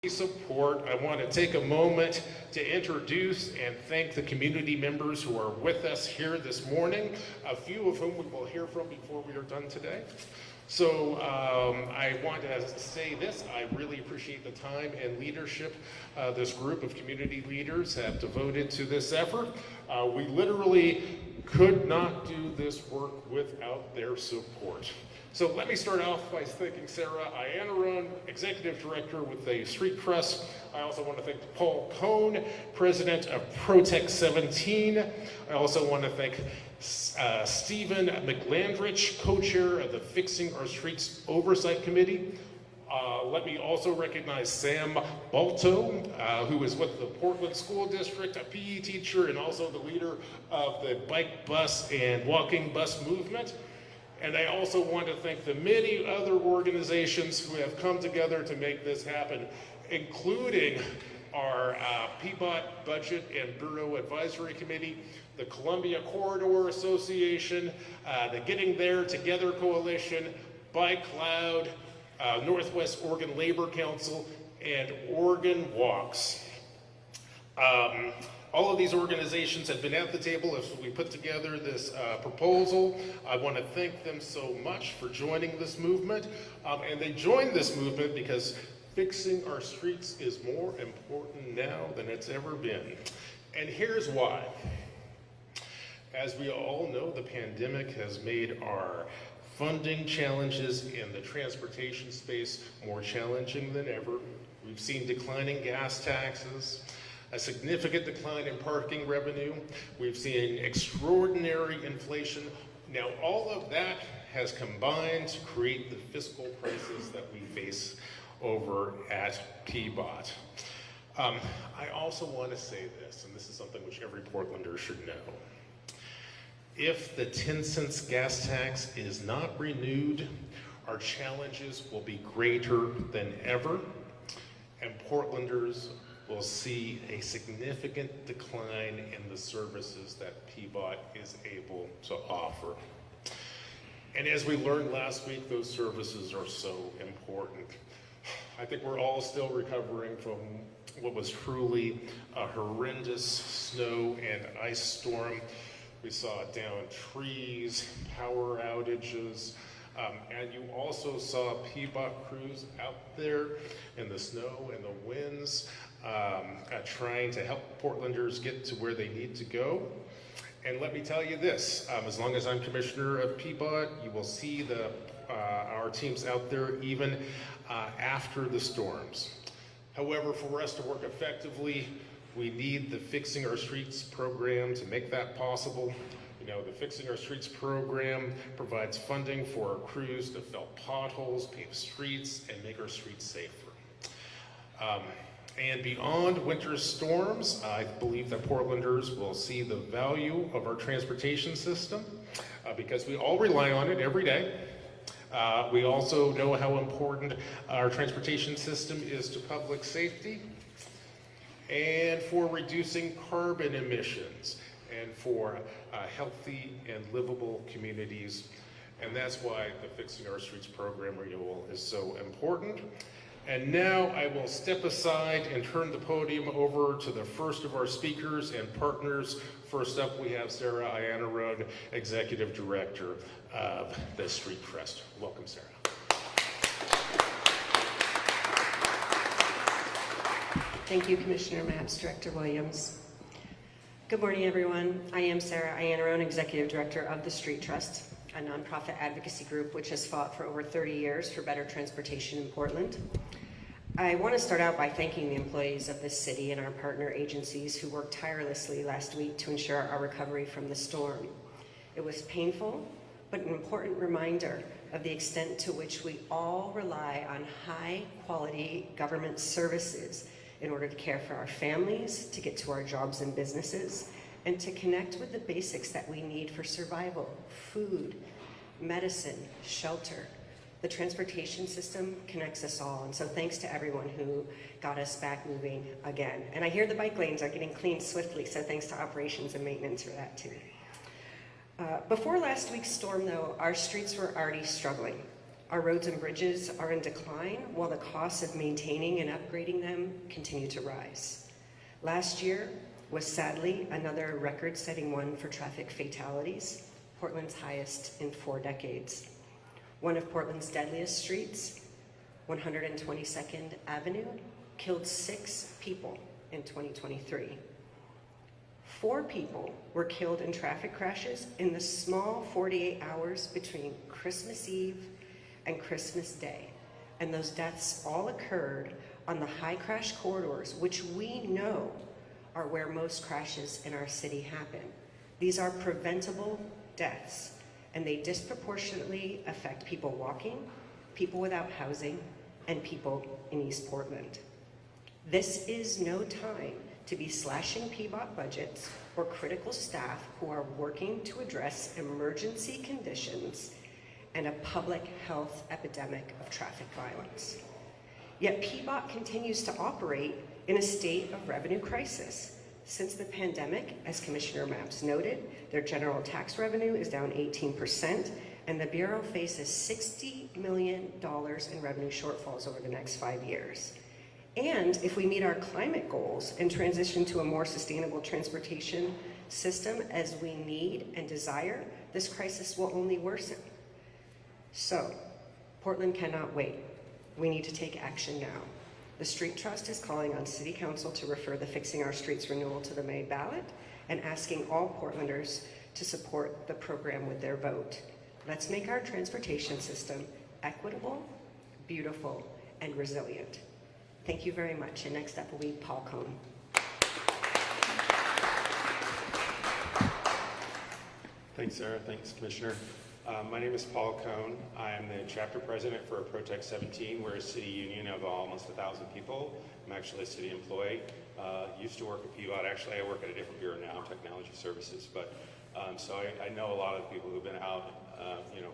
support, I want to take a moment to introduce and thank the community members who are with us here this morning, a few of whom we will hear from before we are done today. So I want to say this, I really appreciate the time and leadership this group of community leaders have devoted to this effort. We literally could not do this work without their support. So let me start off by thanking Sarah Anone, Executive Director with the Street Trust. I also want to thank Paul Cohn, President of Protect 17. I also want to thank Stephen McGlandrich, Co-Chair of the Fixing Our Streets Oversight Committee. Let me also recognize Sam Balto, who is with the Portland School District, a PE teacher, and also the leader of the bike, bus, and walking bus movement. And I also want to thank the many other organizations who have come together to make this happen, including our PBOT Budget and Bureau Advisory Committee, the Columbia Corridor Association, the Getting There Together Coalition, Bike Cloud, Northwest Oregon Labor Council, and Oregon Walks. All of these organizations have been at the table as we put together this proposal. I want to thank them so much for joining this movement. And they joined this movement because fixing our streets is more important now than it's ever been. And here's why. As we all know, the pandemic has made our funding challenges in the transportation space more challenging than ever. We've seen declining gas taxes, a significant decline in parking revenue. We've seen extraordinary inflation. Now, all of that has combined to create the fiscal crisis that we face over at PBOT. I also want to say this, and this is something which every Portlander should know. If the 10 cents gas tax is not renewed, our challenges will be greater than ever, and Portlanders will see a significant decline in the services that PBOT is able to offer. And as we learned last week, those services are so important. I think we're all still recovering from what was truly a horrendous snow and ice storm. We saw downed trees, power outages, and you also saw PBOT crews out there in the snow and the winds trying to help Portlanders get to where they need to go. And let me tell you this, as long as I'm Commissioner of PBOT, you will see our teams out there even after the storms. However, for us to work effectively, we need the Fixing Our Streets program to make that possible. You know, the Fixing Our Streets program provides funding for our crews to fill potholes, pave streets, and make our streets safer. And beyond winter storms, I believe that Portlanders will see the value of our transportation system because we all rely on it every day. We also know how important our transportation system is to public safety and for reducing carbon emissions and for healthy and livable communities. And that's why the Fixing Our Streets program renewal is so important. And now I will step aside and turn the podium over to the first of our speakers and partners. First up, we have Sarah Anone, Executive Director of the Street Trust. Welcome, Sarah. Thank you, Commissioner Mapps, Director Williams. Good morning, everyone. I am Sarah Anone, Executive Director of the Street Trust, a nonprofit advocacy group which has fought for over 30 years for better transportation in Portland. I want to start out by thanking the employees of this city and our partner agencies who worked tirelessly last week to ensure our recovery from the storm. It was painful, but an important reminder of the extent to which we all rely on high-quality government services in order to care for our families, to get to our jobs and businesses, and to connect with the basics that we need for survival: food, medicine, shelter. The transportation system connects us all, and so thanks to everyone who got us back moving again. And I hear the bike lanes are getting cleaned swiftly, so thanks to operations and maintenance for that too. Before last week's storm, though, our streets were already struggling. Our roads and bridges are in decline, while the costs of maintaining and upgrading them continue to rise. Last year was sadly another record-setting one for traffic fatalities, Portland's highest in 4 decades. One of Portland's deadliest streets, 122nd Avenue, killed 6 people in 2023. 4 people were killed in traffic crashes in the small 48 hours between Christmas Eve and Christmas Day. And those deaths all occurred on the high crash corridors, which we know are where most crashes in our city happen. These are preventable deaths, and they disproportionately affect people walking, people without housing, and people in East Portland. This is no time to be slashing PBOT budgets or critical staff who are working to address emergency conditions and a public health epidemic of traffic violence. Yet PBOT continues to operate in a state of revenue crisis. Since the pandemic, as Commissioner Mapps noted, their general tax revenue is down 18%, and the Bureau faces $60 million in revenue shortfalls over the next 5 years. And if we meet our climate goals and transition to a more sustainable transportation system as we need and desire, this crisis will only worsen. So, Portland cannot wait. We need to take action now. The Street Trust is calling on City Council to refer the Fixing Our Streets renewal to the May ballot and asking all Portlanders to support the program with their vote. Let's make our transportation system equitable, beautiful, and resilient. Thank you very much. And next up will be Paul Cohn. Thanks, Sarah. Thanks, Commissioner. My name is Paul Cohn. I am the chapter president for Protect 17. We're a city union of almost 1,000 people. I'm actually a city employee. Used to work at PBOT. Actually, I work at a different bureau now, Technology Services. But so I know a lot of people who've been out,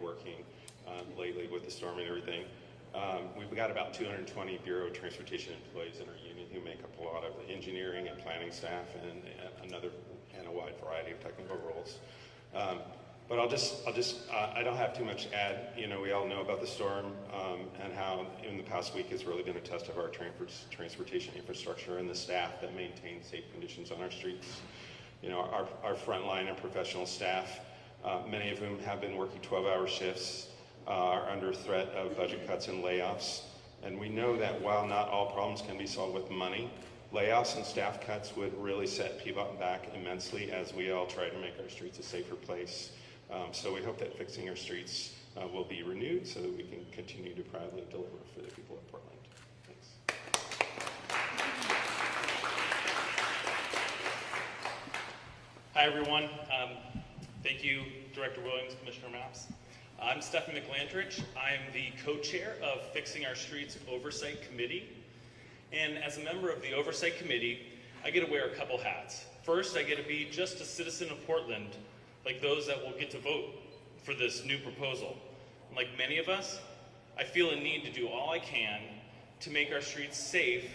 working lately with the storm and everything. We've got about 220 Bureau of Transportation employees in our union who make up a lot of the engineering and planning staff and a wide variety of technical roles. But I don't have too much to add. We all know about the storm and how in the past week has really been a test of our transportation infrastructure and the staff that maintain safe conditions on our streets. Our frontline and professional staff, many of whom have been working 12-hour shifts, are under threat of budget cuts and layoffs. And we know that while not all problems can be solved with money, layoffs and staff cuts would really set PBOT back immensely as we all try to make our streets a safer place. So we hope that Fixing Our Streets will be renewed so that we can continue to proudly deliver for the people of Portland. Thanks. Hi, everyone. Thank you, Director Williams, Commissioner Mapps. I'm Stephen McLandrich. I'm the co-chair of Fixing Our Streets Oversight Committee. And as a member of the Oversight Committee, I get to wear a couple hats. First, I get to be just a citizen of Portland, like those that will get to vote for this new proposal. And like many of us, I feel a need to do all I can to make our streets safe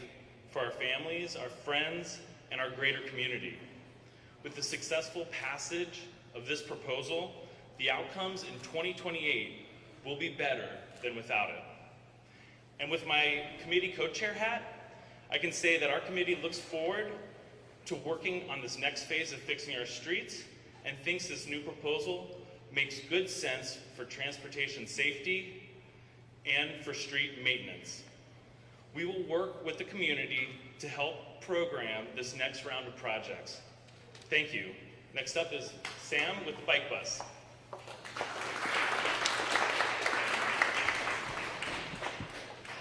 for our families, our friends, and our greater community. With the successful passage of this proposal, the outcomes in 2028 will be better than without it. And with my committee co-chair hat, I can say that our committee looks forward to working on this next phase of fixing our streets and thinks this new proposal makes good sense for transportation safety and for street maintenance. We will work with the community to help program this next round of projects. Thank you. Next up is Sam with the bike bus.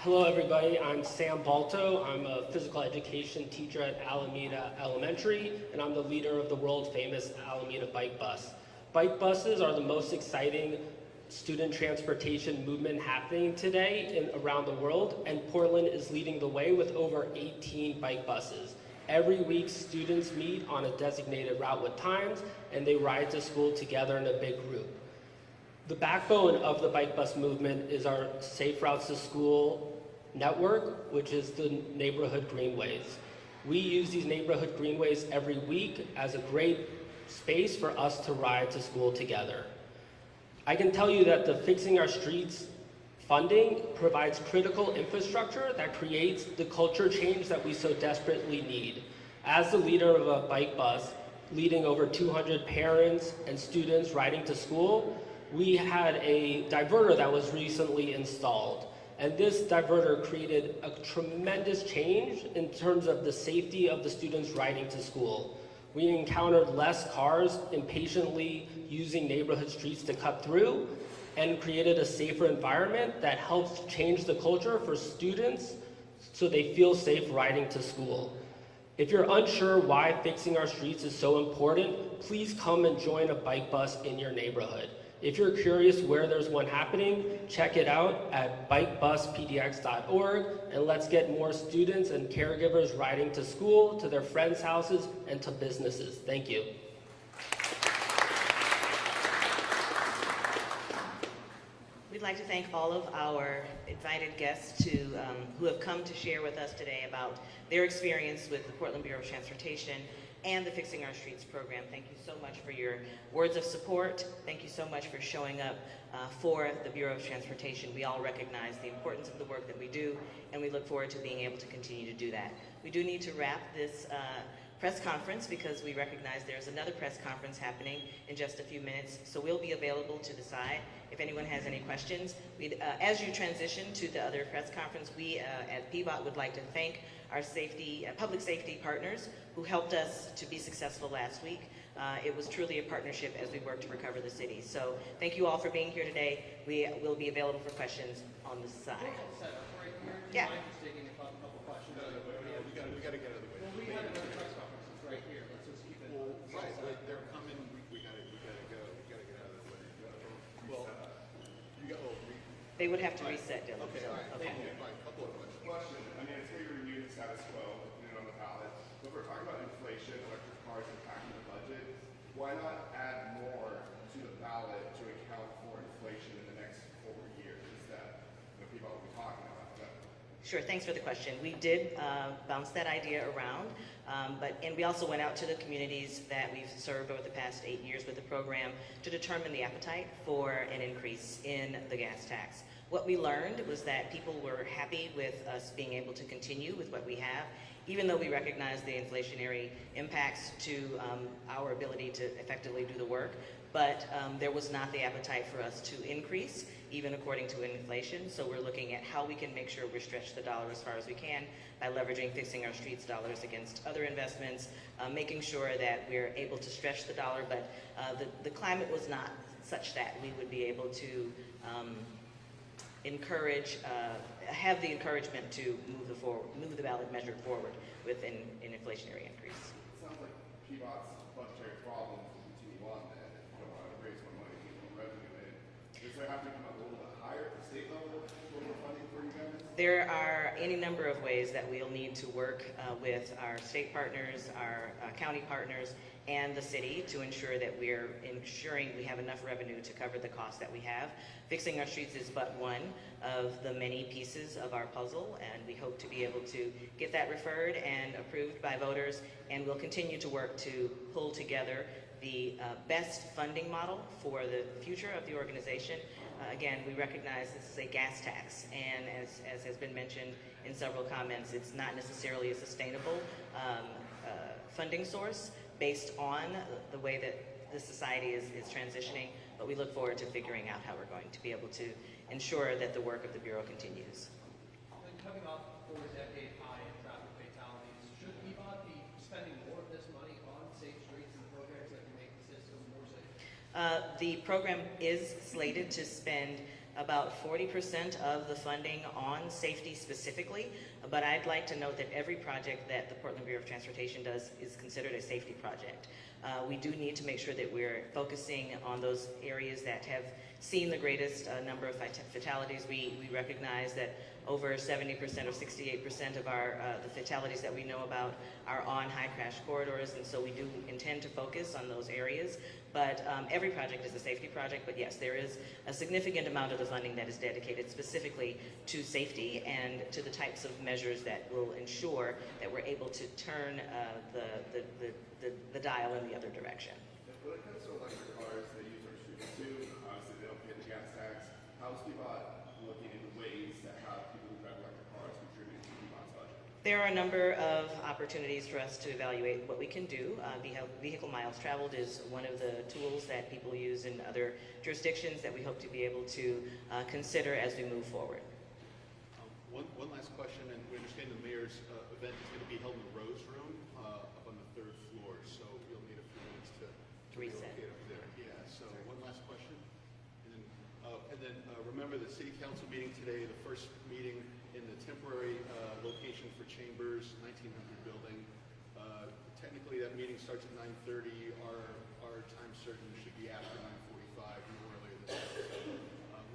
Hello everybody, I'm Sam Balto. I'm a physical education teacher at Alameda Elementary, and I'm the leader of the world famous Alameda Bike Bus. Bike buses are the most exciting student transportation movement happening today around the world, and Portland is leading the way with over 18 bike buses. Every week, students meet on a designated route with times, and they ride to school together in a big group. The backbone of the bike bus movement is our Safe Routes to School network, which is the neighborhood greenways. We use these neighborhood greenways every week as a great space for us to ride to school together. I can tell you that the Fixing Our Streets Funding provides critical infrastructure that creates the culture change that we so desperately need. As the leader of a bike bus, leading over 200 parents and students riding to school, we had a diverter that was recently installed. And this diverter created a tremendous change in terms of the safety of the students riding to school. We encountered less cars impatiently using neighborhood streets to cut through, and created a safer environment that helps change the culture for students so they feel safe riding to school. If you're unsure why fixing our streets is so important, please come and join a bike bus in your neighborhood. If you're curious where there's one happening, check it out at bikebuspdx.org, and let's get more students and caregivers riding to school, to their friends' houses, and to businesses. Thank you. We'd like to thank all of our invited guests who have come to share with us today about their experience with the Portland Bureau of Transportation and the Fixing Our Streets program. Thank you so much for your words of support. Thank you so much for showing up for the Bureau of Transportation. We all recognize the importance of the work that we do, and we look forward to being able to continue to do that. We do need to wrap this press conference because we recognize there's another press conference happening in just a few minutes, so we'll be available to decide if anyone has any questions. As you transition to the other press conference, we at PBOT would like to thank our public safety partners who helped us to be successful last week. It was truly a partnership as we worked to recover the city. So thank you all for being here today. We will be available for questions on the side. Yeah. We got to get out of the way. Well, we had another press conference right here. Let's just keep it. Well, right, they're coming. We got to go. We got to get out of the way. Well, you got. They would have to reset, Dylan. Okay, all right. Okay. Fine. Couple of questions. Question, I mean, it's going to review the status quo, on the ballot. But if we're talking about inflation, electric cars impacting the budget, why not add more to the ballot to account for inflation in the next 4 years that people will be talking about? Sure, thanks for the question. We did bounce that idea around, and we also went out to the communities that we've served over the past 8 years with the program to determine the appetite for an increase in the gas tax. What we learned was that people were happy with us being able to continue with what we have, even though we recognize the inflationary impacts to our ability to effectively do the work. But there was not the appetite for us to increase, even according to inflation. So we're looking at how we can make sure we stretch the dollar as far as we can by leveraging Fixing Our Streets dollars against other investments, making sure that we're able to stretch the dollar. But the climate was not such that we would be able to have the encouragement to move the ballot measure forward with an inflationary increase. It sounds like PBOT's budgetary problems will continue on then if you don't want to raise more money to get more revenue in. Does there have to come up a little bit higher at the state level for more funding for you guys? There are any number of ways that we'll need to work with our state partners, our county partners, and the city to ensure that we're ensuring we have enough revenue to cover the costs that we have. Fixing Our Streets is but one of the many pieces of our puzzle, and we hope to be able to get that referred and approved by voters, and we'll continue to work to pull together the best funding model for the future of the organization. Again, we recognize this is a gas tax, and as has been mentioned in several comments, it's not necessarily a sustainable funding source based on the way that the society is transitioning, but we look forward to figuring out how we're going to be able to ensure that the work of the Bureau continues. Coming off 4-decade high in traffic fatalities, should PBOT be spending more of this money on safe streets and programs that can make the system more safe? The program is slated to spend about 40% of the funding on safety specifically, but I'd like to note that every project that the Portland Bureau of Transportation does is considered a safety project. We do need to make sure that we're focusing on those areas that have seen the greatest number of fatalities. We recognize that over 70% or 68% of the fatalities that we know about are on high crash corridors, and so we do intend to focus on those areas. But every project is a safety project, but yes, there is a significant amount of the funding that is dedicated specifically to safety and to the types of measures that will ensure that we're able to turn the dial in the other direction. When it comes to electric cars, they use our streets too. Obviously, they don't pay the gas tax. How's PBOT looking into There are a number of opportunities for us to evaluate what we can do. Vehicle miles traveled is one of the tools that people use in other jurisdictions that we hope to be able to consider as we move forward. One last question, and we understand the mayor's event is going to be held in the Rose Room up on the 3rd floor, so you'll need a few minutes to Reset. relocate up there. Yeah, so one last question. And then remember the city council meeting today, the first meeting in the temporary location for Chambers, 1900 building. Technically, that meeting starts at 9:30. Our time certain should be after 9:45, no earlier than that.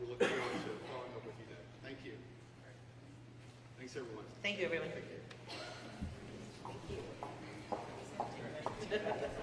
We're looking forward to following up with you then. Thank you. Thanks, everyone. Thank you, everyone. Thank you.